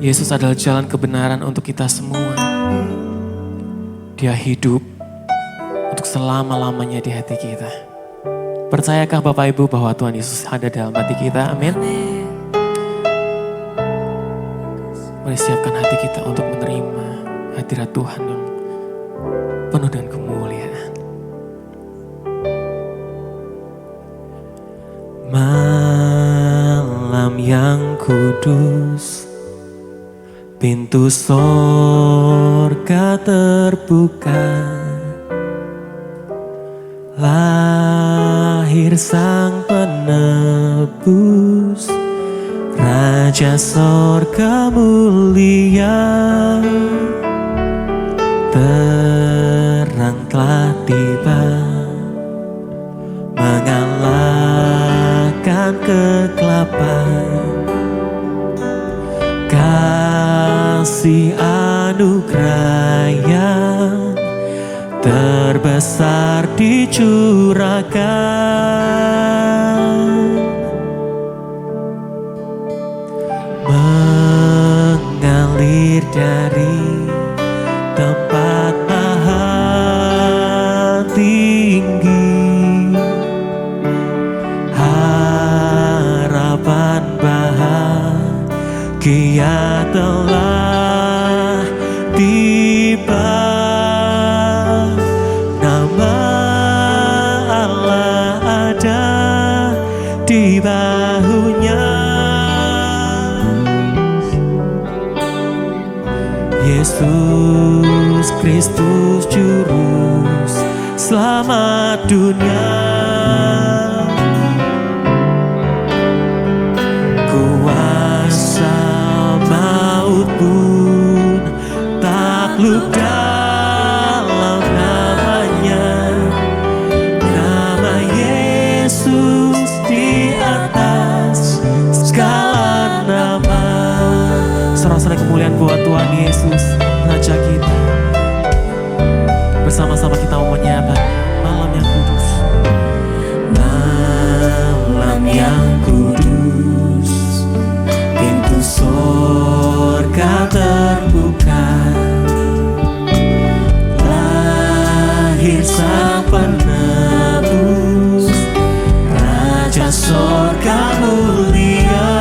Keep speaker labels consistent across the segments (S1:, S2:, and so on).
S1: Yesus adalah jalan kebenaran untuk kita semua. Dia hidup untuk selama-lamanya di hati kita. Percayakah Bapak Ibu bahwa Tuhan Yesus ada dalam hati kita? Amin. Mari siapkan hati kita untuk menerima hadirat Tuhan yang penuh dengan kemuliaan. Malam yang kudus, pintu sorga terbuka, lahir sang penebus, Raja sorga mulia. Terang telah tiba, mengalahkan kegelapan. Kasih anugerah yang terbesar dicurahkan, mengalir dari tempat maha tinggi. Harapan bahagia telah tiba. Nama Allah ada di bahunya. Yesus Kristus Juru Selamat dunia. Kuasa maut pun takluk dalam namanya. Nama Yesus di atas segala nama. Sorak-sorai kemuliaan buat Tuhan Yesus, Raja kita. Bersama-sama kita mau menyapa malam yang kudus. Malam yang kudus, pintu sorga terbuka, lahir sang penebus, Raja sorga mulia.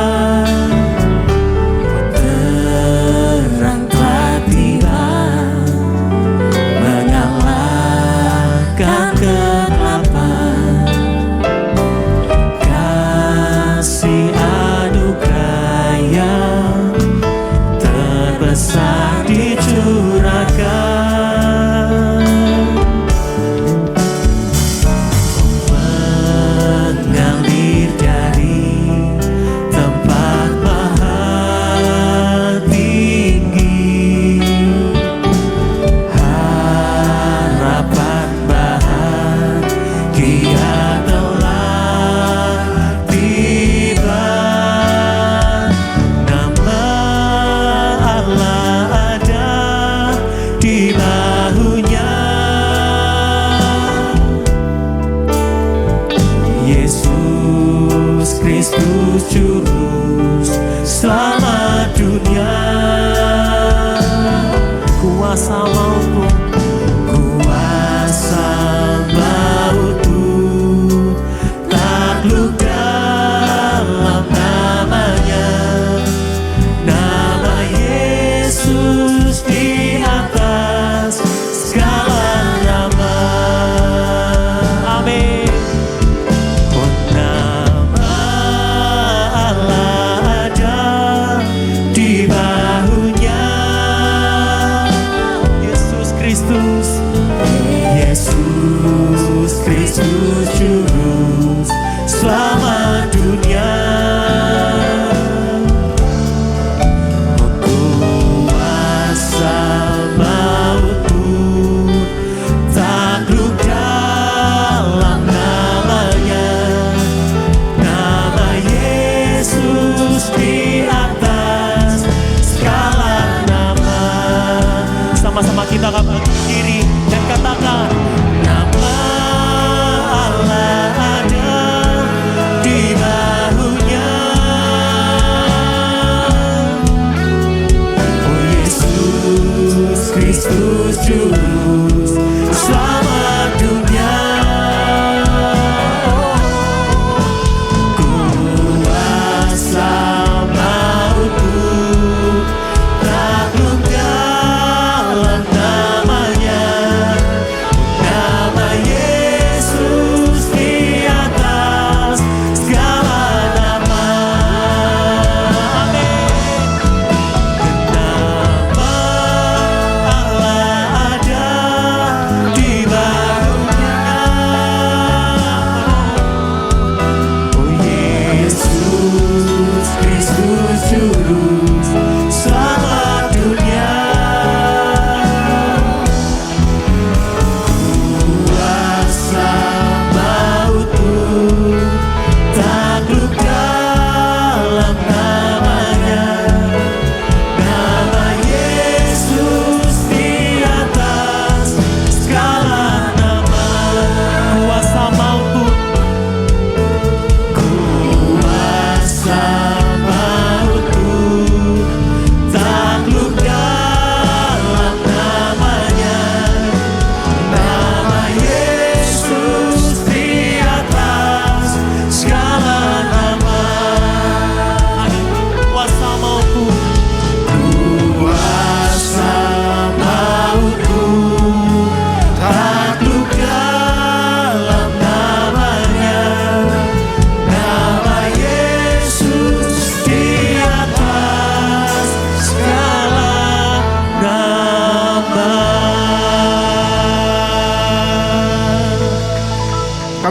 S1: Kristus Juru Selamat dunia. Kuasa maut pun, kuasa maut pun takluk dalam namanya. Nama Yesus di atas segala nama. Amin.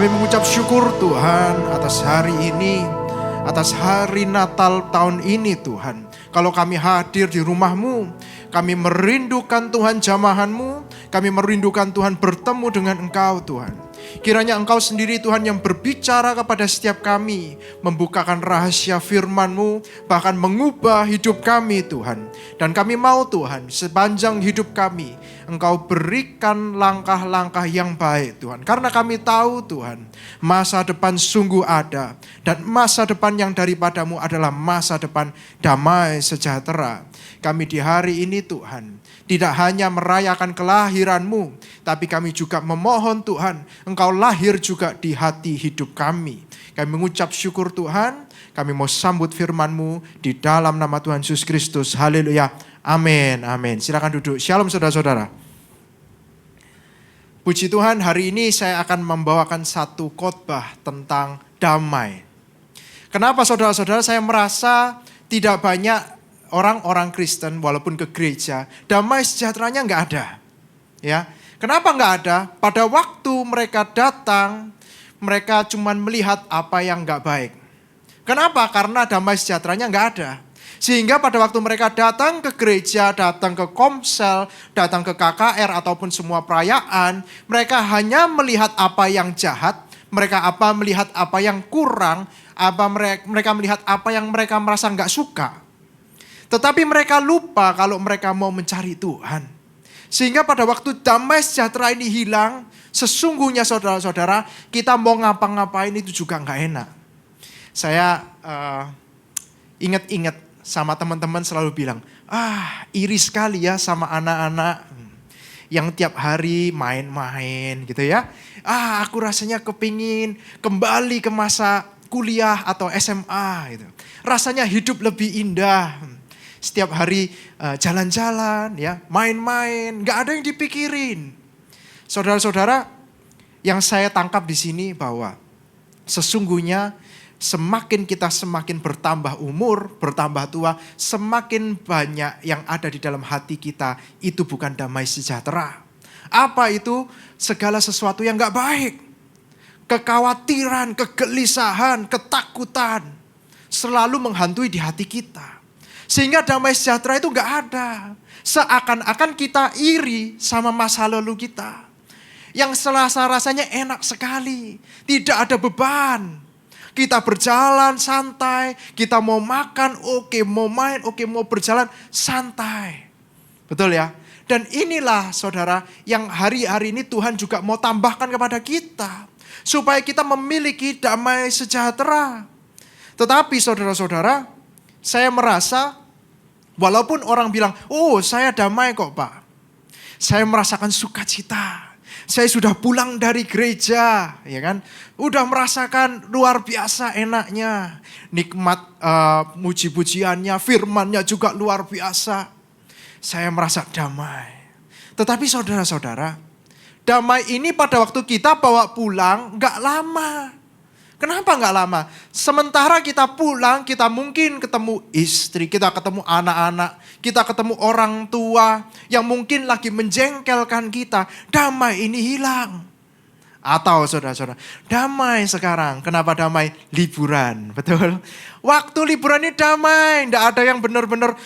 S2: Kami mengucap syukur Tuhan atas hari ini, atas hari Natal tahun ini Tuhan. Kalau kami hadir di rumah-Mu, kami merindukan Tuhan jamahan-Mu, kami merindukan Tuhan bertemu dengan Engkau Tuhan. Kiranya Engkau sendiri Tuhan yang berbicara kepada setiap kami, membukakan rahasia firman-Mu, bahkan mengubah hidup kami Tuhan. Dan kami mau Tuhan, sepanjang hidup kami, Engkau berikan langkah-langkah yang baik Tuhan. Karena kami tahu Tuhan, masa depan sungguh ada. Dan masa depan yang daripada-Mu adalah masa depan damai sejahtera. Kami di hari ini Tuhan, tidak hanya merayakan kelahiran-Mu, tapi kami juga memohon Tuhan, Engkau lahir juga di hati hidup kami. Kami mengucap syukur Tuhan, kami mau sambut firman-Mu di dalam nama Tuhan Yesus Kristus. Haleluya. Amin. Amin. Silakan duduk. Shalom saudara-saudara. Puji Tuhan, hari ini saya akan membawakan satu khotbah tentang damai. Kenapa saudara-saudara saya merasa tidak banyak orang-orang Kristen walaupun ke gereja, damai sejahteranya nggak ada. Ya, kenapa nggak ada? Pada waktu mereka datang, mereka cuma melihat apa yang nggak baik. Kenapa? Karena damai sejahteranya nggak ada. Sehingga pada waktu mereka datang ke gereja, datang ke komsel, datang ke KKR ataupun semua perayaan, mereka hanya melihat apa yang jahat, mereka melihat apa yang kurang, mereka melihat apa yang mereka merasa nggak suka. Tetapi mereka lupa kalau mereka mau mencari Tuhan. Sehingga pada waktu damai sejahtera ini hilang, sesungguhnya saudara-saudara, kita mau ngapa-ngapain itu juga nggak enak. Saya ingat-ingat sama teman-teman selalu bilang, iri sekali ya sama anak-anak yang tiap hari main-main gitu ya. Aku rasanya kepingin kembali ke masa kuliah atau SMA gitu. Rasanya hidup lebih indah. Setiap hari jalan-jalan, ya, main-main, nggak ada yang dipikirin. Saudara-saudara, yang saya tangkap di sini bahwa sesungguhnya semakin kita semakin bertambah umur, bertambah tua, semakin banyak yang ada di dalam hati kita itu bukan damai sejahtera. Apa itu? Segala sesuatu yang nggak baik, kekhawatiran, kegelisahan, ketakutan selalu menghantui di hati kita. Sehingga damai sejahtera itu gak ada. Seakan-akan kita iri sama masa lalu kita. Yang rasanya enak sekali. Tidak ada beban. Kita berjalan santai. Kita mau makan, oke. Mau main, oke. Mau berjalan santai. Betul ya? Dan inilah saudara yang hari-hari ini Tuhan juga mau tambahkan kepada kita. Supaya kita memiliki damai sejahtera. Tetapi saudara-saudara, saya merasa walaupun orang bilang, saya damai kok Pak. Saya merasakan sukacita. Saya sudah pulang dari gereja, ya kan? Udah merasakan luar biasa enaknya. Nikmat puji-pujiannya, firmannya juga luar biasa. Saya merasa damai. Tetapi saudara-saudara, damai ini pada waktu kita bawa pulang gak lama. Kenapa gak lama? Sementara kita pulang, kita mungkin ketemu istri, kita ketemu anak-anak, kita ketemu orang tua yang mungkin lagi menjengkelkan kita. Damai ini hilang. Atau saudara-saudara, damai sekarang. Kenapa damai? Liburan, betul? Waktu liburan ini damai, tidak ada yang benar-benar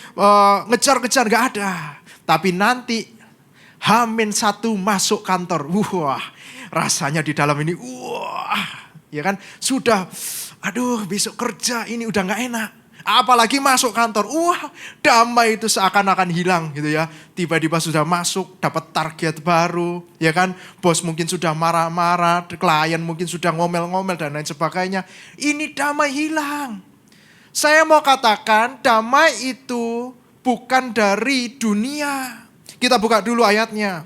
S2: ngejar-ngejar, gak ada. Tapi nanti H-1 masuk kantor, wah rasanya di dalam ini, ya kan, sudah, besok kerja ini udah gak enak. Apalagi masuk kantor, damai itu seakan-akan hilang gitu ya. Tiba-tiba sudah masuk, dapat target baru, ya kan. Bos mungkin sudah marah-marah, klien mungkin sudah ngomel-ngomel dan lain sebagainya. Ini damai hilang. Saya mau katakan damai itu bukan dari dunia. Kita buka dulu ayatnya.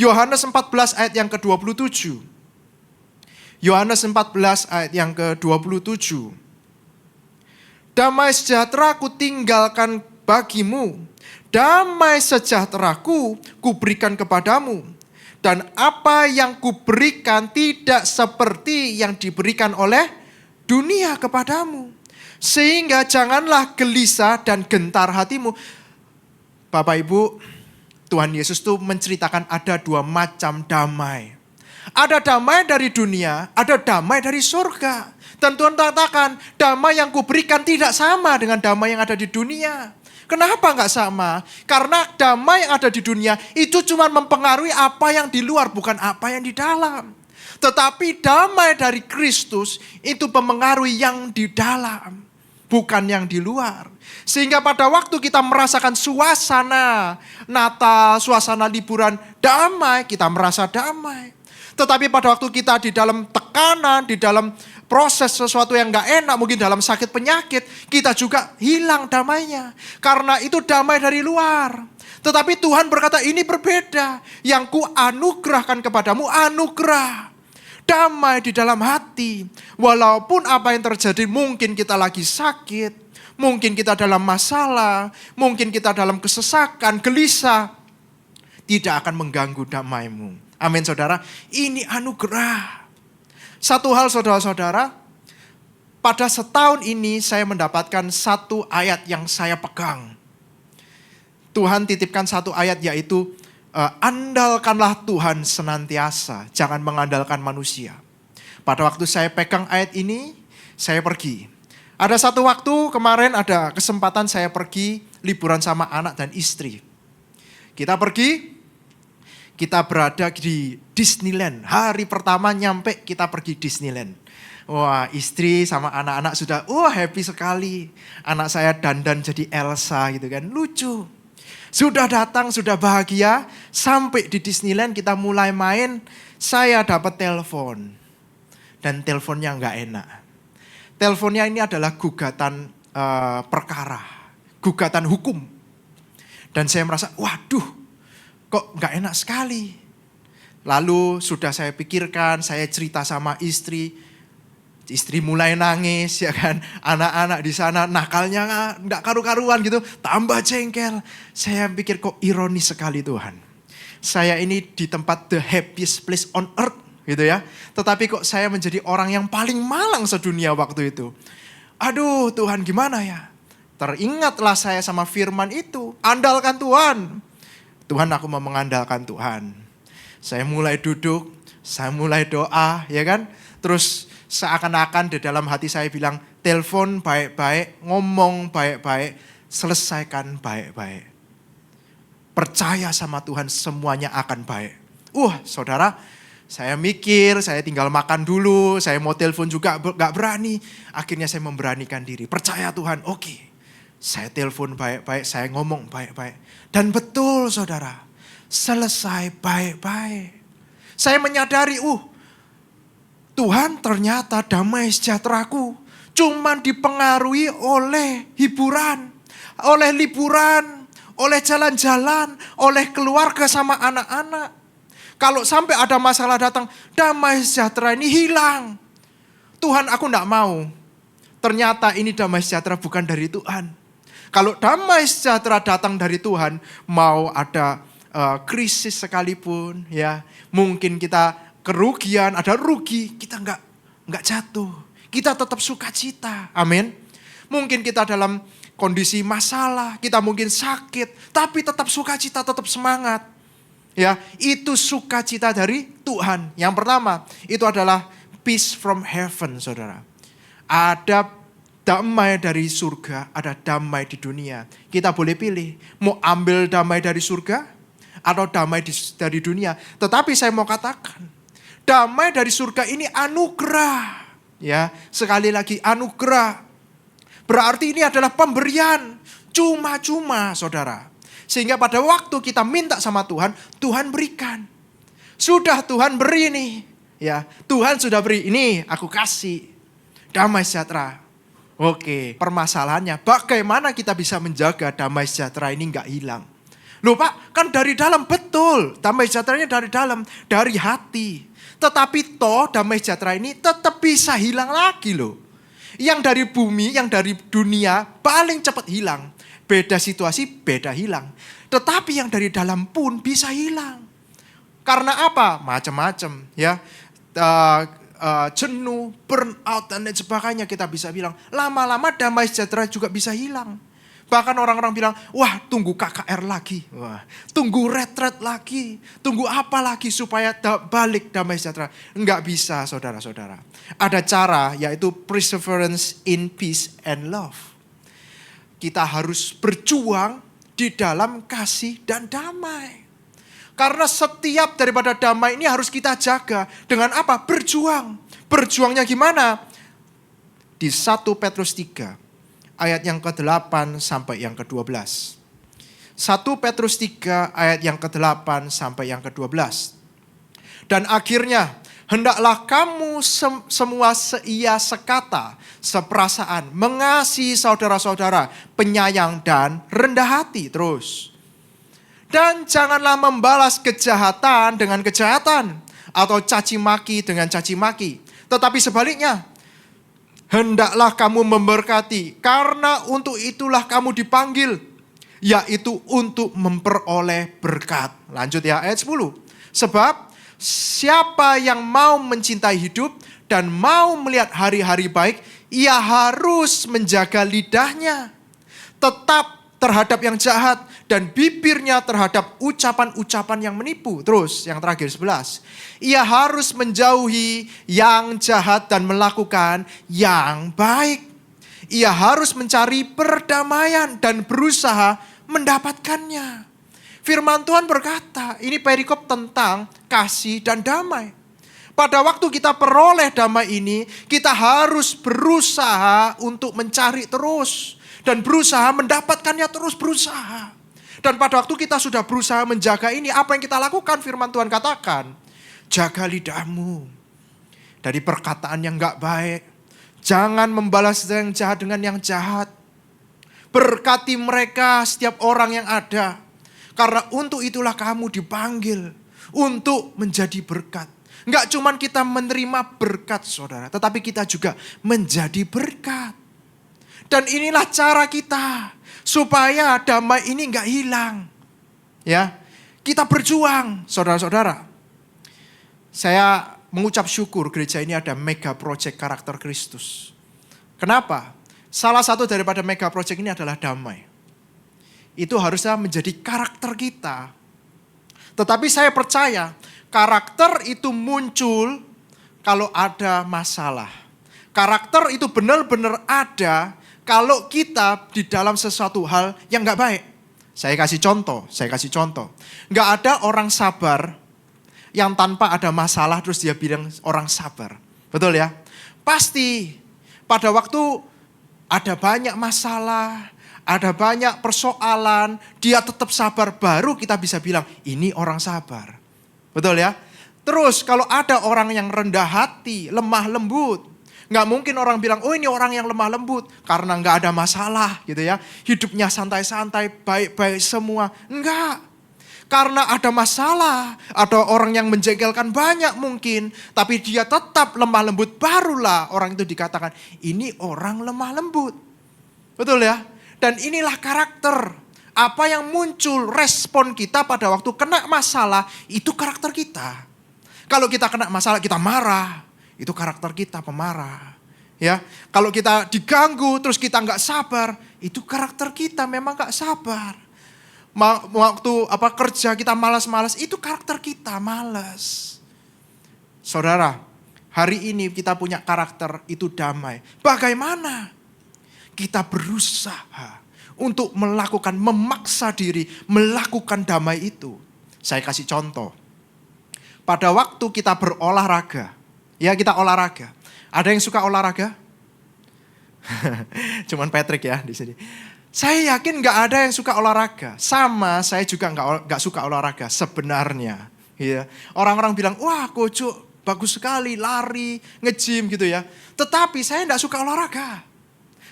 S2: Yohanes 14 ayat yang ke-27. Yohanes 14 ayat yang ke-27. Damai sejahtera ku tinggalkan bagimu. Damai sejahteraku kuberikan kepadamu. Dan apa yang kuberikan tidak seperti yang diberikan oleh dunia kepadamu. Sehingga janganlah gelisah dan gentar hatimu. Bapak Ibu, Tuhan Yesus tuh menceritakan ada dua macam damai. Ada damai dari dunia, ada damai dari surga. Dan Tuhan katakan, damai yang kuberikan tidak sama dengan damai yang ada di dunia. Kenapa nggak sama? Karena damai yang ada di dunia itu cuma mempengaruhi apa yang di luar, bukan apa yang di dalam. Tetapi damai dari Kristus itu mempengaruhi yang di dalam, bukan yang di luar. Sehingga pada waktu kita merasakan suasana Natal, suasana liburan damai, kita merasa damai. Tetapi pada waktu kita di dalam tekanan, di dalam proses sesuatu yang gak enak, mungkin dalam sakit penyakit, kita juga hilang damainya. Karena itu damai dari luar. Tetapi Tuhan berkata ini berbeda. Yang ku anugerahkan kepadamu anugerah. Damai di dalam hati. Walaupun apa yang terjadi, mungkin kita lagi sakit, mungkin kita dalam masalah, mungkin kita dalam kesesakan, gelisah, tidak akan mengganggu damaimu. Amin saudara, ini anugerah. Satu hal saudara-saudara, pada setahun ini saya mendapatkan satu ayat yang saya pegang. Tuhan titipkan satu ayat yaitu, andalkanlah Tuhan senantiasa, jangan mengandalkan manusia. Pada waktu saya pegang ayat ini, saya pergi. Ada satu waktu kemarin ada kesempatan saya pergi liburan sama anak dan istri. Kita pergi. Kita berada di Disneyland. Hari pertama nyampe kita pergi Disneyland. Wah, istri sama anak-anak sudah happy sekali. Anak saya dandan jadi Elsa gitu kan. Lucu. Sudah datang, sudah bahagia. Sampai di Disneyland kita mulai main. Saya dapat telepon. Dan teleponnya nggak enak. Teleponnya ini adalah gugatan perkara. Gugatan hukum. Dan saya merasa, waduh. Kok gak enak sekali. Lalu sudah saya pikirkan, saya cerita sama istri. Istri mulai nangis ya kan. Anak-anak di sana nakalnya gak karu-karuan gitu. Tambah jengkel. Saya pikir kok ironis sekali Tuhan. Saya ini di tempat the happiest place on earth gitu ya. Tetapi kok saya menjadi orang yang paling malang sedunia waktu itu. Aduh Tuhan gimana ya. Teringatlah saya sama firman itu. Andalkan Tuhan. Tuhan, aku mau mengandalkan Tuhan. Saya mulai duduk, saya mulai doa, ya kan? Terus seakan-akan di dalam hati saya bilang, telepon baik-baik, ngomong baik-baik, selesaikan baik-baik. Percaya sama Tuhan semuanya akan baik. Saudara, saya mikir, saya tinggal makan dulu, saya mau telepon juga gak berani. Akhirnya saya memberanikan diri, percaya Tuhan, oke. Saya telepon baik-baik, saya ngomong baik-baik. Dan betul saudara, selesai baik-baik. Saya menyadari, Tuhan ternyata damai sejahteraku cuman dipengaruhi oleh hiburan, oleh liburan, oleh jalan-jalan, oleh keluarga sama anak-anak. Kalau sampai ada masalah datang, damai sejahtera ini hilang. Tuhan, aku enggak mau. Ternyata ini damai sejahtera bukan dari Tuhan. Kalau damai sejahtera datang dari Tuhan, mau ada krisis sekalipun, ya mungkin kita kerugian, ada rugi, kita nggak jatuh, kita tetap sukacita, amin. Mungkin kita dalam kondisi masalah, kita mungkin sakit, tapi tetap sukacita, tetap semangat, ya itu sukacita dari Tuhan. Yang pertama itu adalah peace from heaven, saudara. Ada damai dari surga, ada damai di dunia. Kita boleh pilih, mau ambil damai dari surga atau damai dari dunia. Tetapi saya mau katakan, damai dari surga ini anugerah. Ya, sekali lagi anugerah. Berarti ini adalah pemberian, cuma-cuma saudara. Sehingga pada waktu kita minta sama Tuhan, Tuhan berikan. Sudah Tuhan beri nih. Ya, Tuhan sudah beri, ini aku kasih. Damai sejahtera. Oke, permasalahannya bagaimana kita bisa menjaga damai sejahtera ini nggak hilang. Loh Pak, kan dari dalam, betul. Damai sejahteranya dari dalam, dari hati. Tetapi toh damai sejahtera ini tetap bisa hilang lagi loh. Yang dari bumi, yang dari dunia paling cepat hilang. Beda situasi, beda hilang. Tetapi yang dari dalam pun bisa hilang. Karena apa? Macam-macam ya. Jenuh, burn out dan lain sebagainya kita bisa bilang. Lama-lama damai sejahtera juga bisa hilang. Bahkan orang-orang bilang, wah tunggu KKR lagi, wah tunggu retret lagi, tunggu apa lagi supaya balik damai sejahtera. Enggak bisa saudara-saudara. Ada cara, yaitu perseverance in peace and love. Kita harus berjuang di dalam kasih dan damai. Karena setiap daripada damai ini harus kita jaga. Dengan apa? Berjuang. Berjuangnya gimana? Di 1 Petrus 3. Ayat yang ke-8 sampai yang ke-12. 1 Petrus 3 ayat yang ke-8 sampai yang ke-12. Dan akhirnya, hendaklah kamu semua seia sekata, seperasaan, mengasihi saudara-saudara, penyayang dan rendah hati. Terus. Dan janganlah membalas kejahatan dengan kejahatan, atau caci maki dengan caci maki. Tetapi sebaliknya, hendaklah kamu memberkati, karena untuk itulah kamu dipanggil, yaitu untuk memperoleh berkat. Lanjut ya, ayat 10. Sebab siapa yang mau mencintai hidup dan mau melihat hari-hari baik, ia harus menjaga lidahnya tetap terhadap yang jahat dan bibirnya terhadap ucapan-ucapan yang menipu. Terus yang terakhir 11. Ia harus menjauhi yang jahat dan melakukan yang baik. Ia harus mencari perdamaian dan berusaha mendapatkannya. Firman Tuhan berkata, ini perikop tentang kasih dan damai. Pada waktu kita peroleh damai ini, kita harus berusaha untuk mencari terus. Dan berusaha mendapatkannya terus berusaha. Dan pada waktu kita sudah berusaha menjaga ini, apa yang kita lakukan? Firman Tuhan katakan, jaga lidahmu dari perkataan yang gak baik. Jangan membalas yang jahat dengan yang jahat. Berkati mereka, setiap orang yang ada. Karena untuk itulah kamu dipanggil untuk menjadi berkat. Gak cuman kita menerima berkat saudara, tetapi kita juga menjadi berkat. Dan inilah cara kita supaya damai ini gak hilang. Ya, kita berjuang saudara-saudara. Saya mengucap syukur gereja ini ada mega project karakter Kristus. Kenapa? Salah satu daripada mega project ini adalah damai. Itu harusnya menjadi karakter kita. Tetapi saya percaya karakter itu muncul kalau ada masalah. Karakter itu benar-benar ada kalau kita di dalam sesuatu hal yang gak baik. Saya kasih contoh. Gak ada orang sabar yang tanpa ada masalah terus dia bilang orang sabar. Betul ya? Pasti pada waktu ada banyak masalah, ada banyak persoalan, dia tetap sabar, baru kita bisa bilang ini orang sabar. Betul ya? Terus kalau ada orang yang rendah hati, lemah lembut, nggak mungkin orang bilang, oh ini orang yang lemah lembut karena nggak ada masalah gitu ya. Hidupnya santai-santai, baik-baik semua. Enggak. Karena ada masalah, ada orang yang menjengkelkan banyak mungkin, tapi dia tetap lemah lembut, barulah orang itu dikatakan, ini orang lemah lembut. Betul ya? Dan inilah karakter. Apa yang muncul, respon kita pada waktu kena masalah, itu karakter kita. Kalau kita kena masalah, kita marah. Itu karakter kita pemarah. Ya, kalau kita diganggu terus kita nggak sabar, itu karakter kita memang nggak sabar. Waktu kerja kita malas-malas, itu karakter kita malas. Saudara, hari ini kita punya karakter itu damai. Bagaimana? Kita berusaha untuk memaksa diri melakukan damai itu. Saya kasih contoh. Pada waktu kita berolahraga. Ya kita olahraga. Ada yang suka olahraga? Cuman Patrick ya di sini. Saya yakin gak ada yang suka olahraga. Sama saya juga gak suka olahraga sebenarnya. Ya. Orang-orang bilang, wah Kojo bagus sekali lari, nge-gym gitu ya. Tetapi saya gak suka olahraga.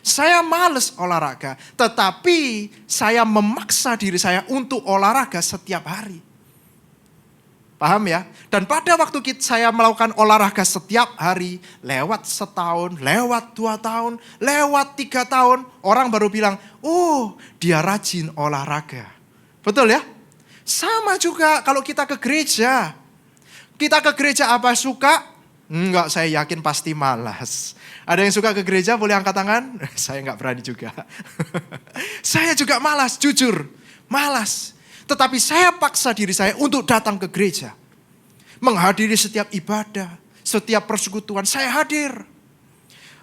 S2: Saya males olahraga. Tetapi saya memaksa diri saya untuk olahraga setiap hari. Paham ya? Dan pada waktu saya melakukan olahraga setiap hari, lewat setahun, lewat 2 tahun, lewat 3 tahun, orang baru bilang, oh dia rajin olahraga. Betul ya? Sama juga kalau kita ke gereja. Kita ke gereja apa suka? Enggak, saya yakin pasti malas. Ada yang suka ke gereja boleh angkat tangan? Saya enggak berani juga. Saya juga malas, jujur. Malas. Tetapi saya paksa diri saya untuk datang ke gereja. Menghadiri setiap ibadah, setiap persekutuan, saya hadir.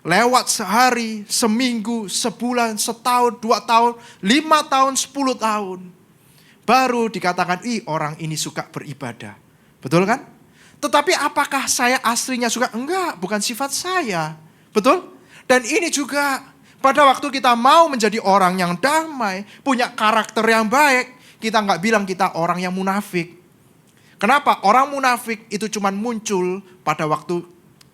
S2: Lewat sehari, seminggu, sebulan, setahun, 2 tahun, 5 tahun, 10 tahun. Baru dikatakan, orang ini suka beribadah. Betul kan? Tetapi apakah saya aslinya suka? Enggak, bukan sifat saya. Betul? Dan ini juga pada waktu kita mau menjadi orang yang damai, punya karakter yang baik, kita enggak bilang kita orang yang munafik. Kenapa? Orang munafik itu cuma muncul pada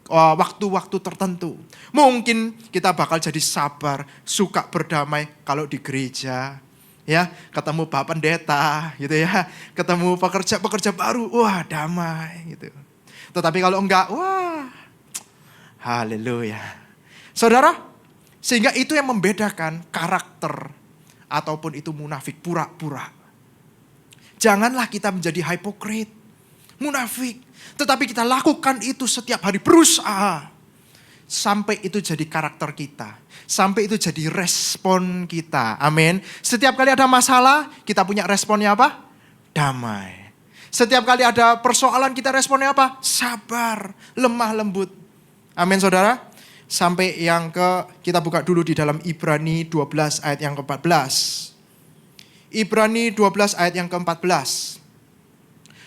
S2: waktu-waktu tertentu. Mungkin kita bakal jadi sabar, suka berdamai kalau di gereja. Ya, ketemu Pak Pendeta gitu ya. Ketemu pekerja baru, wah damai gitu. Tetapi kalau enggak, wah haleluya. Saudara, sehingga itu yang membedakan karakter ataupun itu munafik pura-pura. Janganlah kita menjadi hipokrit, munafik. Tetapi kita lakukan itu setiap hari, berusaha. Sampai itu jadi karakter kita. Sampai itu jadi respon kita. Amin. Setiap kali ada masalah, kita punya responnya apa? Damai. Setiap kali ada persoalan, kita responnya apa? Sabar, lemah lembut. Amin saudara. Sampai kita buka dulu di dalam Ibrani 12 ayat yang ke-14. Ibrani 12 ayat yang ke-14.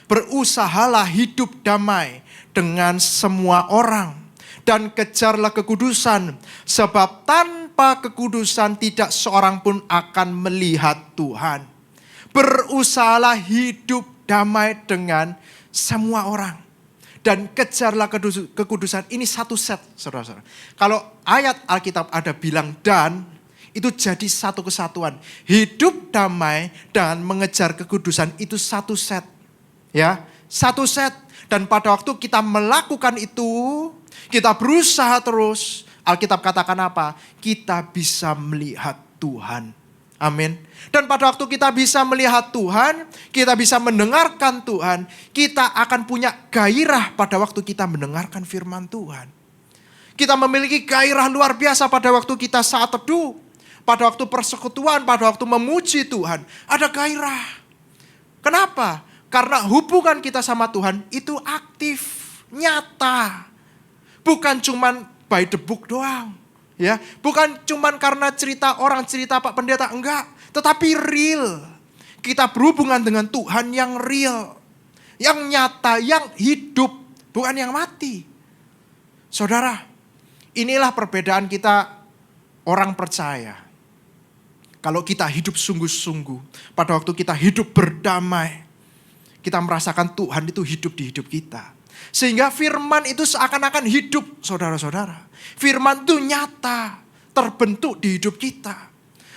S2: Berusahalah hidup damai dengan semua orang. Dan kejarlah kekudusan. Sebab tanpa kekudusan tidak seorang pun akan melihat Tuhan. Berusahalah hidup damai dengan semua orang. Dan kejarlah kekudusan. Ini satu set, saudara-saudara. Kalau ayat Alkitab ada bilang dan, itu jadi satu kesatuan. Hidup damai dan mengejar kekudusan itu satu set. Ya, satu set. Dan pada waktu kita melakukan itu, kita berusaha terus. Alkitab katakan apa? Kita bisa melihat Tuhan. Amin. Dan pada waktu kita bisa melihat Tuhan, kita bisa mendengarkan Tuhan, kita akan punya gairah pada waktu kita mendengarkan firman Tuhan. Kita memiliki gairah luar biasa pada waktu kita saat teduh, pada waktu persekutuan, pada waktu memuji Tuhan. Ada gairah. Kenapa? Karena hubungan kita sama Tuhan itu aktif, nyata. Bukan cuman by the book doang. Ya, bukan cuman karena cerita orang, cerita Pak Pendeta, enggak. Tetapi real. Kita berhubungan dengan Tuhan yang real. Yang nyata, yang hidup. Bukan yang mati. Saudara, inilah perbedaan kita orang percaya. Kalau kita hidup sungguh-sungguh, pada waktu kita hidup berdamai, kita merasakan Tuhan itu hidup di hidup kita. Sehingga firman itu seakan-akan hidup, saudara-saudara. Firman itu nyata, terbentuk di hidup kita.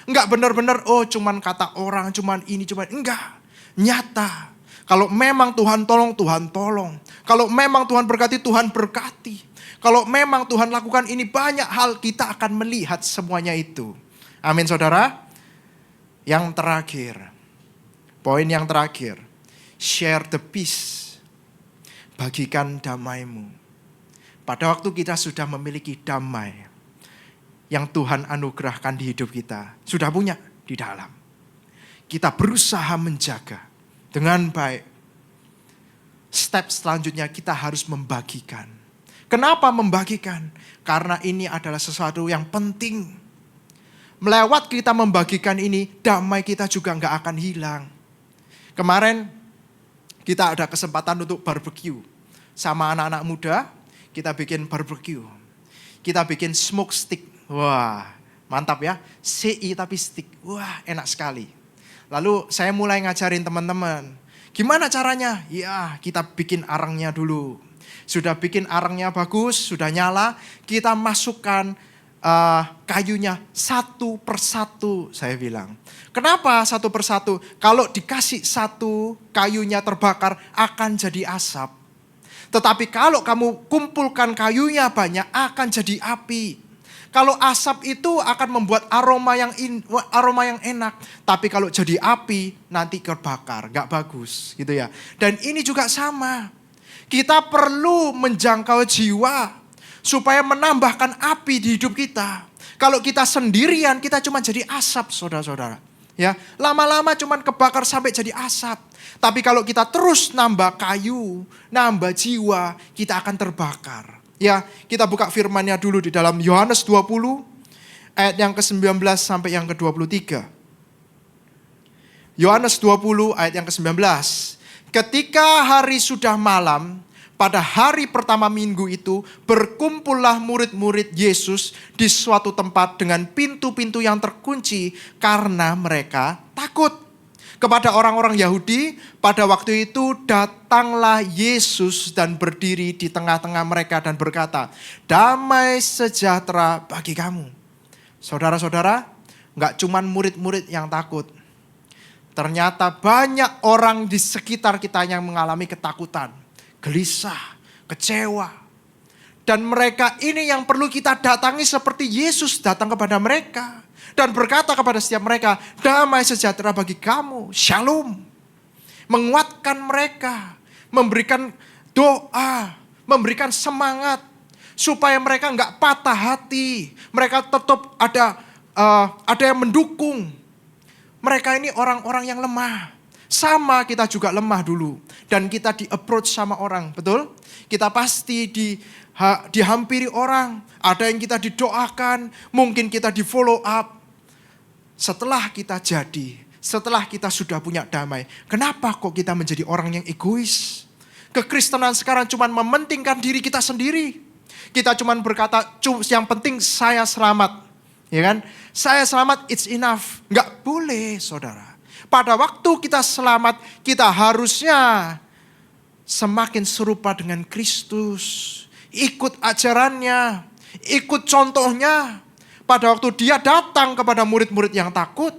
S2: Enggak benar-benar, cuman kata orang, cuman ini, cuman enggak. Nyata. Kalau memang Tuhan tolong, Tuhan tolong. Kalau memang Tuhan berkati, Tuhan berkati. Kalau memang Tuhan lakukan ini, banyak hal kita akan melihat semuanya itu. Amin saudara. Yang terakhir, poin yang terakhir, share the peace. Bagikan damaimu. Pada waktu kita sudah memiliki damai yang Tuhan anugerahkan di hidup kita, sudah punya di dalam. Kita berusaha menjaga dengan baik. Step selanjutnya kita harus membagikan. Kenapa membagikan? Karena ini adalah sesuatu yang penting. Melewat kita membagikan ini, damai kita juga nggak akan hilang. Kemarin kita ada kesempatan untuk barbecue. Sama anak-anak muda, kita bikin barbecue. Kita bikin smoke stick. Wah, mantap ya. CI tapi stick. Wah, enak sekali. Lalu saya mulai ngajarin teman-teman. Gimana caranya? Ya, kita bikin arangnya dulu. Sudah bikin arangnya bagus, sudah nyala. Kita masukkan kayunya satu persatu, saya bilang. Kenapa satu persatu? Kalau dikasih satu, kayunya terbakar akan jadi asap. Tetapi kalau kamu kumpulkan kayunya banyak, akan jadi api. Kalau asap itu akan membuat aroma yang enak. Tapi kalau jadi api, nanti terbakar, gak bagus gitu ya. Dan ini juga sama. Kita perlu menjangkau jiwa supaya menambahkan api di hidup kita. Kalau kita sendirian, kita cuma jadi asap, saudara-saudara. Ya, lama-lama cuma kebakar sampai jadi asap. Tapi kalau kita terus nambah kayu, nambah jiwa, kita akan terbakar. Ya, kita buka firman-Nya dulu di dalam Yohanes 20 ayat yang ke-19 sampai yang ke-23. Yohanes 20 ayat yang ke-19. Ketika hari sudah malam, pada hari pertama minggu itu, berkumpullah murid-murid Yesus di suatu tempat dengan pintu-pintu yang terkunci karena mereka takut. Kepada orang-orang Yahudi, pada waktu itu datanglah Yesus dan berdiri di tengah-tengah mereka dan berkata, damai sejahtera bagi kamu. Saudara-saudara, gak cuman murid-murid yang takut. Ternyata banyak orang di sekitar kita yang mengalami ketakutan, gelisah, kecewa. Dan mereka ini yang perlu kita datangi seperti Yesus datang kepada mereka. Dan berkata kepada setiap mereka, damai sejahtera bagi kamu, shalom. Menguatkan mereka, memberikan doa, memberikan semangat. Supaya mereka gak patah hati, mereka tetap ada yang mendukung. Mereka ini orang-orang yang lemah. Sama kita juga lemah dulu. Dan kita di-approach sama orang, betul? Kita pasti dihampiri orang. Ada yang kita didoakan, mungkin kita di-follow up. Setelah kita jadi, setelah kita sudah punya damai, kenapa kok kita menjadi orang yang egois? Kekristenan sekarang cuma mementingkan diri kita sendiri. Kita cuma berkata, yang penting saya selamat. Ya kan? Saya selamat, it's enough. Enggak boleh, saudara. Pada waktu kita selamat, kita harusnya semakin serupa dengan Kristus. Ikut ajarannya, ikut contohnya. Pada waktu dia datang kepada murid-murid yang takut,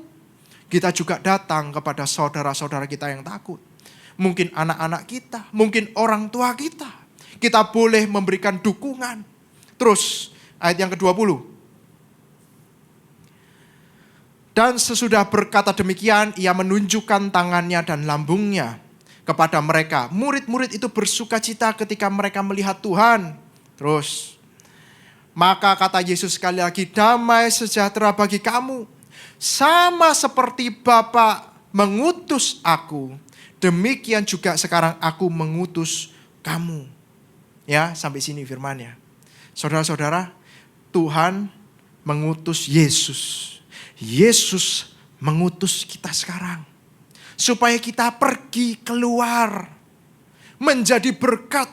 S2: kita juga datang kepada saudara-saudara kita yang takut. Mungkin anak-anak kita, mungkin orang tua kita. Kita boleh memberikan dukungan. Terus, ayat yang ke-20. Dan sesudah berkata demikian, ia menunjukkan tangannya dan lambungnya kepada mereka. Murid-murid itu bersukacita ketika mereka melihat Tuhan. Terus, maka kata Yesus sekali lagi, damai sejahtera bagi kamu. Sama seperti Bapa mengutus aku, demikian juga sekarang aku mengutus kamu. Ya, sampai sini firman-Nya. Saudara-saudara, Tuhan mengutus Yesus. Yesus mengutus kita sekarang. Supaya kita pergi keluar. Menjadi berkat.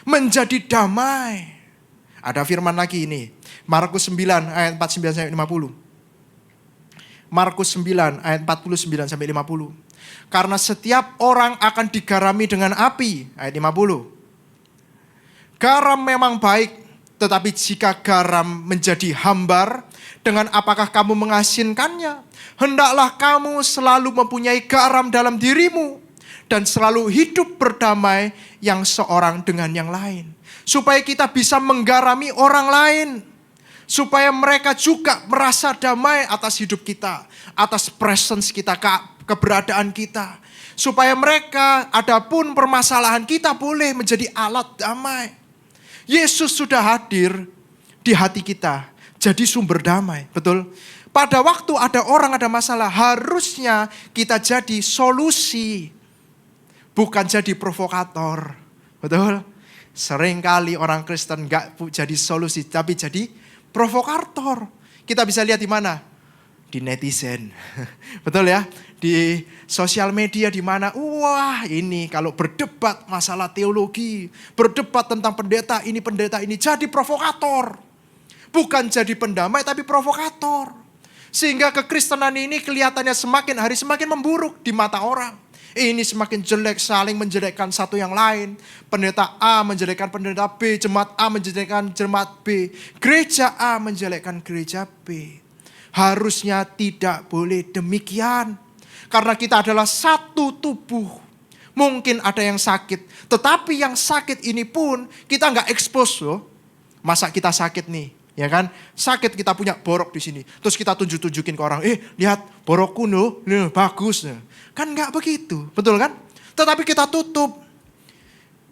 S2: Menjadi damai. Ada firman lagi ini. Markus 9 ayat 49 sampai 50. Markus 9 ayat 49 sampai 50. Karena setiap orang akan digarami dengan api. Ayat 50. Garam memang baik. Tetapi jika garam menjadi hambar, dengan apakah kamu mengasinkannya? Hendaklah kamu selalu mempunyai garam dalam dirimu. Dan selalu hidup berdamai yang seorang dengan yang lain. Supaya kita bisa menggarami orang lain. Supaya mereka juga merasa damai atas hidup kita. Atas presence kita, keberadaan kita. Supaya mereka, adapun permasalahan kita boleh menjadi alat damai. Yesus sudah hadir di hati kita. Jadi sumber damai, betul? Pada waktu ada orang ada masalah, harusnya kita jadi solusi. Bukan jadi provokator, betul? Seringkali orang Kristen gak jadi solusi, tapi jadi provokator. Kita bisa lihat di mana? Di netizen, betul ya? Di sosial media di mana? Wah, ini kalau berdebat masalah teologi, berdebat tentang pendeta ini jadi provokator. Bukan jadi pendamai tapi provokator. Sehingga kekristenan ini kelihatannya semakin hari semakin memburuk di mata orang. Ini semakin jelek, saling menjelekkan satu yang lain. Pendeta A menjelekkan pendeta B, jemaat A menjelekkan jemaat B, gereja A menjelekkan gereja B. Harusnya tidak boleh demikian. Karena kita adalah satu tubuh. Mungkin ada yang sakit. Tetapi yang sakit ini pun kita nggak expose loh. Masa kita sakit nih, ya kan? Sakit kita punya borok di sini. Terus kita tunjukin ke orang, lihat borokku loh, bagus. Kan nggak begitu, betul kan? Tetapi kita tutup.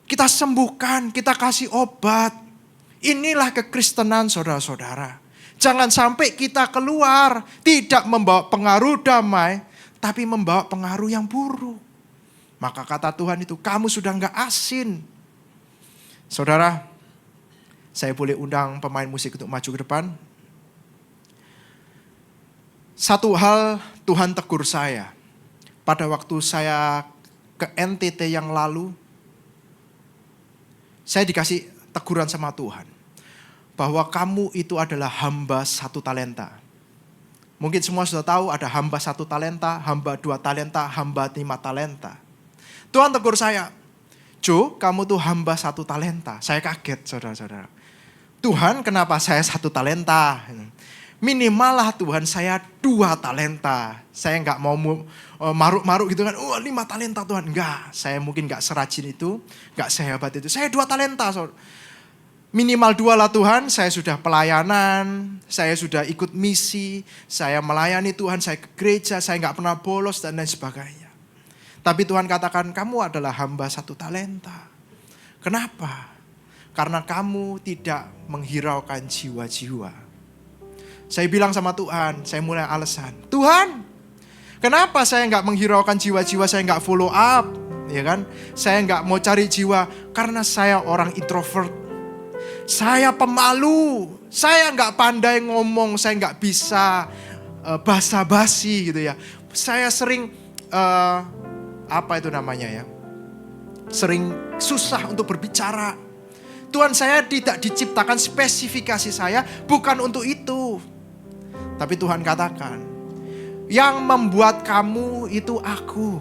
S2: Kita sembuhkan, kita kasih obat. Inilah kekristenan saudara-saudara. Jangan sampai kita keluar tidak membawa pengaruh damai, tapi membawa pengaruh yang buruk. Maka kata Tuhan itu, kamu sudah enggak asin. Saudara, saya boleh undang pemain musik untuk maju ke depan. Satu hal Tuhan tegur saya. Pada waktu saya ke NTT yang lalu, saya dikasih teguran sama Tuhan. Bahwa kamu itu adalah hamba 1 talenta. Mungkin semua sudah tahu ada hamba 1 talenta, hamba 2 talenta, hamba 5 talenta. Tuhan tegur saya, Jo, kamu tuh hamba 1 talenta. Saya kaget saudara-saudara. Tuhan, kenapa saya 1 talenta? Minimal lah Tuhan, saya 2 talenta. Saya nggak mau maruk-maruk gitu kan. 5 talenta Tuhan. Enggak, saya mungkin nggak serajin itu, nggak sehebat itu. Saya 2 talenta. Minimal 2 lah Tuhan, saya sudah pelayanan, saya sudah ikut misi, saya melayani Tuhan, saya ke gereja, saya nggak pernah bolos dan lain sebagainya. Tapi Tuhan katakan, kamu adalah hamba 1 talenta. Kenapa? Karena kamu tidak menghiraukan jiwa-jiwa. Saya bilang sama Tuhan, saya mulai alasan. Tuhan, kenapa saya nggak menghiraukan jiwa-jiwa, saya nggak follow up, ya kan? Saya nggak mau cari jiwa, karena saya orang introvert. Saya pemalu, saya nggak pandai ngomong, saya nggak bisa basa-basi gitu ya. Saya sering, apa itu namanya ya? Sering susah untuk berbicara. Tuhan, saya tidak diciptakan, spesifikasi saya bukan untuk itu. Tapi Tuhan katakan, yang membuat kamu itu aku.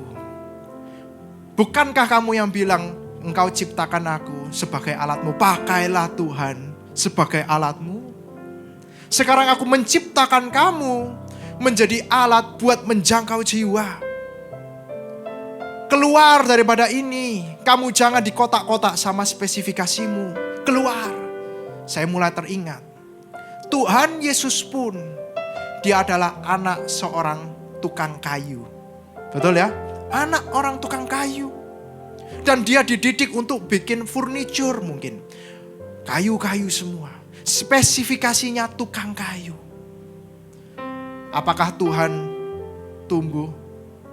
S2: Bukankah kamu yang bilang, engkau ciptakan aku sebagai alatmu. Pakailah Tuhan sebagai alatmu. Sekarang aku menciptakan kamu menjadi alat buat menjangkau jiwa. Keluar daripada ini. Kamu jangan di kotak-kotak sama spesifikasimu. Keluar. Saya mulai teringat. Tuhan Yesus pun, dia adalah anak seorang tukang kayu. Betul ya? Anak orang tukang kayu. Dan dia dididik untuk bikin furniture mungkin. Kayu-kayu semua. Spesifikasinya tukang kayu. Apakah Tuhan tumbuh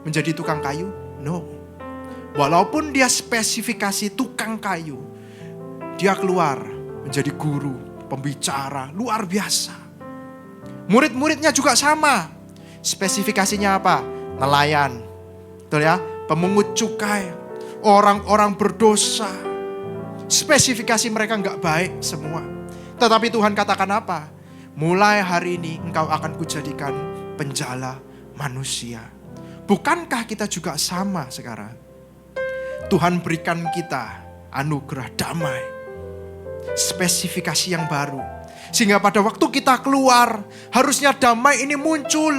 S2: menjadi tukang kayu? No. Walaupun dia spesifikasi tukang kayu, dia keluar menjadi guru, pembicara, luar biasa. Murid-muridnya juga sama. Spesifikasinya apa? Nelayan. Betul ya? Pemungut cukai. Orang-orang berdosa. Spesifikasi mereka enggak baik semua. Tetapi Tuhan katakan apa? Mulai hari ini engkau akan kujadikan penjala manusia. Bukankah kita juga sama sekarang? Tuhan berikan kita anugerah damai. Spesifikasi yang baru. Sehingga pada waktu kita keluar, harusnya damai ini muncul.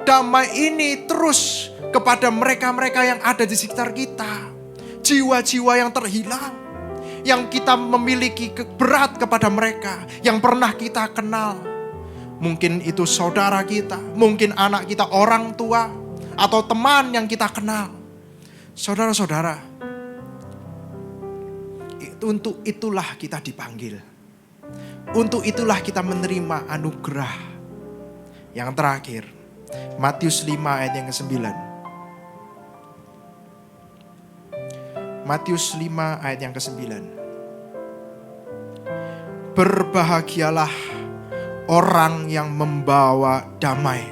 S2: Damai ini terus kepada mereka-mereka yang ada di sekitar kita. Jiwa-jiwa yang terhilang. Yang kita memiliki berat kepada mereka. Yang pernah kita kenal. Mungkin itu saudara kita. Mungkin anak kita, orang tua. Atau teman yang kita kenal. Saudara-saudara, untuk itulah kita dipanggil. Untuk itulah kita menerima anugerah. Yang terakhir, Matius 5 ayat yang ke-9. Matius 5 ayat yang ke-9. Berbahagialah orang yang membawa damai,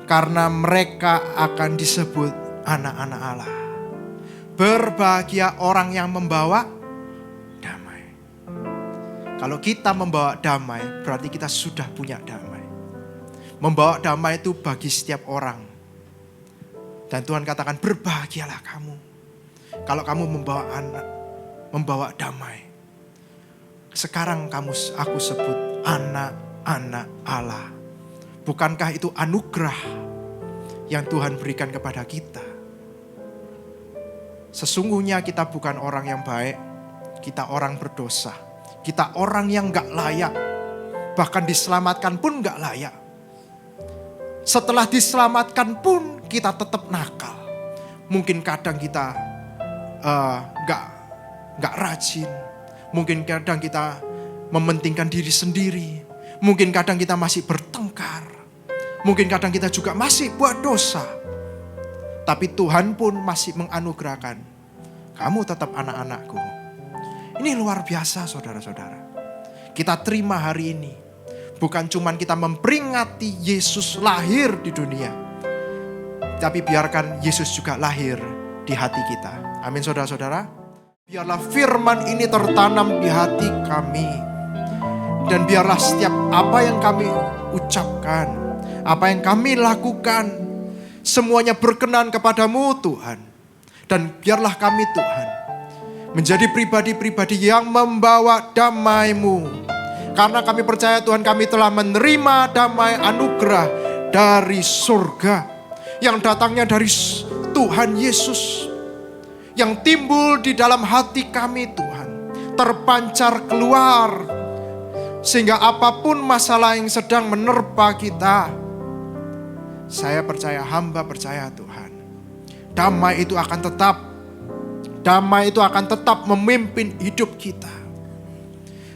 S2: karena mereka akan disebut anak-anak Allah. Berbahagia orang yang membawa damai. Kalau kita membawa damai, berarti kita sudah punya damai. Membawa damai itu bagi setiap orang. Dan Tuhan katakan, berbahagialah kamu. Kalau kamu membawa damai. Sekarang aku sebut anak-anak Allah. Bukankah itu anugerah yang Tuhan berikan kepada kita? Sesungguhnya kita bukan orang yang baik. Kita orang berdosa. Kita orang yang gak layak. Bahkan diselamatkan pun gak layak. Setelah diselamatkan pun kita tetap nakal. Mungkin kadang kita gak gak rajin. Mungkin kadang kita mementingkan diri sendiri. Mungkin kadang kita masih bertengkar. Mungkin kadang kita juga masih buat dosa. Tapi Tuhan pun masih menganugerahkan, kamu tetap anak-anakku. Ini luar biasa saudara-saudara. Kita terima hari ini. Bukan cuman kita memperingati Yesus lahir di dunia. Tapi biarkan Yesus juga lahir di hati kita. Amin saudara-saudara. Biarlah firman ini tertanam di hati kami. Dan biarlah setiap apa yang kami ucapkan, apa yang kami lakukan, semuanya berkenan kepadamu Tuhan. Dan biarlah kami Tuhan menjadi pribadi-pribadi yang membawa damai-Mu. Karena kami percaya Tuhan, kami telah menerima damai anugerah dari surga. Yang datangnya dari Tuhan Yesus. Yang timbul di dalam hati kami Tuhan. Terpancar keluar. Sehingga apapun masalah yang sedang menerpa kita, saya percaya, hamba percaya Tuhan, damai itu akan tetap memimpin hidup kita.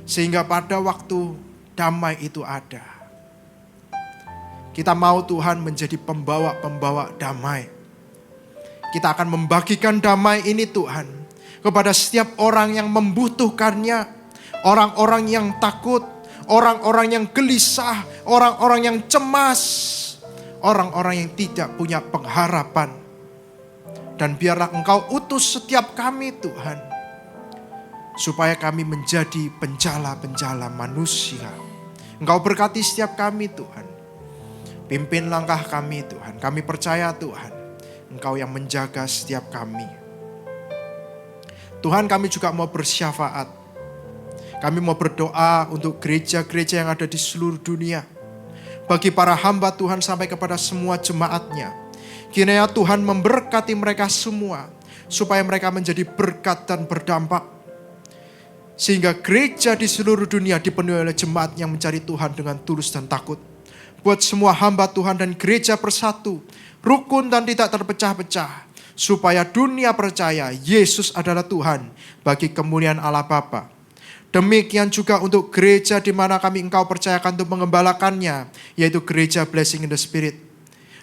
S2: Sehingga pada waktu damai itu ada, kita mau Tuhan menjadi pembawa-pembawa damai. Kita akan membagikan damai ini Tuhan kepada setiap orang yang membutuhkannya. Orang-orang yang takut, orang-orang yang gelisah, orang-orang yang cemas, orang-orang yang tidak punya pengharapan. Dan biarlah Engkau utus setiap kami Tuhan, supaya kami menjadi penjala-penjala manusia. Engkau berkati setiap kami Tuhan. Pimpin langkah kami Tuhan. Kami percaya Tuhan, Engkau yang menjaga setiap kami. Tuhan, kami juga mau bersyafaat. Kami mau berdoa untuk gereja-gereja yang ada di seluruh dunia. Bagi para hamba Tuhan sampai kepada semua jemaatnya. Kiranya Tuhan memberkati mereka semua. Supaya mereka menjadi berkat dan berdampak. Sehingga gereja di seluruh dunia dipenuhi oleh jemaat yang mencari Tuhan dengan tulus dan takut. Buat semua hamba Tuhan dan gereja bersatu. Rukun dan tidak terpecah-pecah. Supaya dunia percaya Yesus adalah Tuhan bagi kemuliaan Allah Bapa. Demikian juga untuk gereja di mana kami Engkau percayakan untuk mengembalakannya, yaitu gereja Blessing in the Spirit.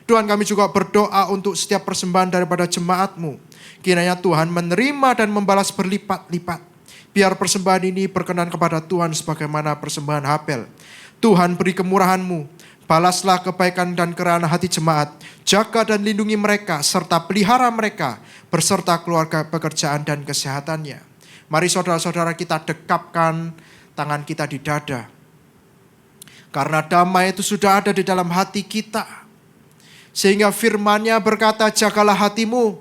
S2: Tuhan, kami juga berdoa untuk setiap persembahan daripada jemaat-Mu. Kiranya Tuhan menerima dan membalas berlipat-lipat. Biar persembahan ini berkenan kepada Tuhan sebagaimana persembahan Habel. Tuhan, beri kemurahan-Mu. Balaslah kebaikan dan kerana hati jemaat. Jaga dan lindungi mereka serta pelihara mereka beserta keluarga, pekerjaan dan kesehatannya. Mari saudara-saudara kita dekapkan tangan kita di dada. Karena damai itu sudah ada di dalam hati kita. Sehingga firman-Nya berkata, jagalah hatimu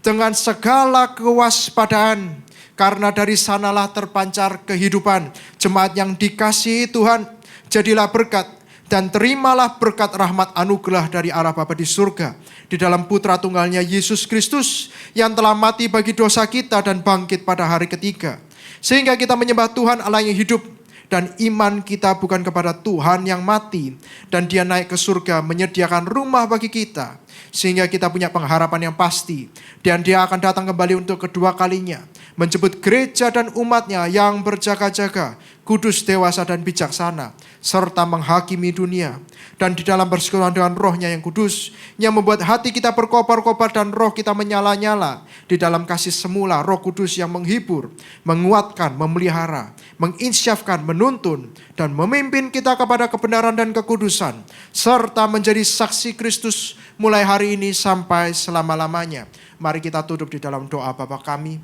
S2: dengan segala kewaspadaan. Karena dari sanalah terpancar kehidupan. Jemaat yang dikasihi Tuhan, jadilah berkat. Dan terimalah berkat rahmat anugerah dari Allah Bapa di surga. Di dalam putra tunggalnya Yesus Kristus. Yang telah mati bagi dosa kita dan bangkit pada hari ketiga. Sehingga kita menyembah Tuhan Allah yang hidup. Dan iman kita bukan kepada Tuhan yang mati. Dan Dia naik ke surga menyediakan rumah bagi kita. Sehingga kita punya pengharapan yang pasti. Dan Dia akan datang kembali untuk kedua kalinya. Menjemput gereja dan umatnya yang berjaga-jaga. Kudus, dewasa dan bijaksana. Serta menghakimi dunia. Dan di dalam persekutuan dengan roh-Nya yang kudus. Yang membuat hati kita berkobar-kobar dan roh kita menyala-nyala. Di dalam kasih semula roh kudus yang menghibur. Menguatkan, memelihara. Menginsyafkan, menuntun. Dan memimpin kita kepada kebenaran dan kekudusan. Serta menjadi saksi Kristus mulai hari ini sampai selama-lamanya. Mari kita tutup di dalam doa. Bapa kami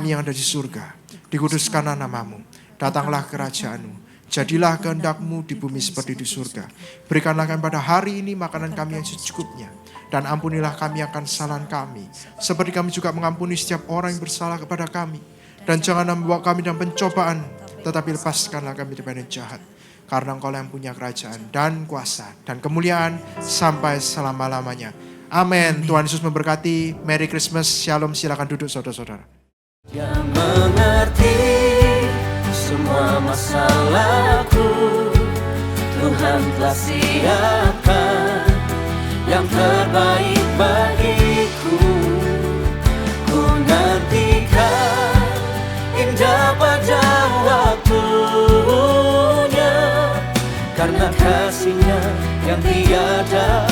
S2: yang ada di surga. Dikuduskanlah nama-Mu. Datanglah kerajaan-Mu. Jadilah kehendak-Mu di bumi seperti di surga. Berikanlah kami pada hari ini makanan kami yang secukupnya. Dan ampunilah kami akan kesalahan kami. Seperti kami juga mengampuni setiap orang yang bersalah kepada kami. Dan jangan membawa kami dalam pencobaan. Tetapi lepaskanlah kami daripada yang jahat. Karena Engkau yang punya kerajaan dan kuasa dan kemuliaan sampai selama-lamanya. Amin. Tuhan Yesus memberkati. Merry Christmas. Shalom. Silakan duduk saudara-saudara.
S3: Yang mengerti semua masalahku, Tuhan telah siapkan yang terbaik bagiku. Ku nantikan tiada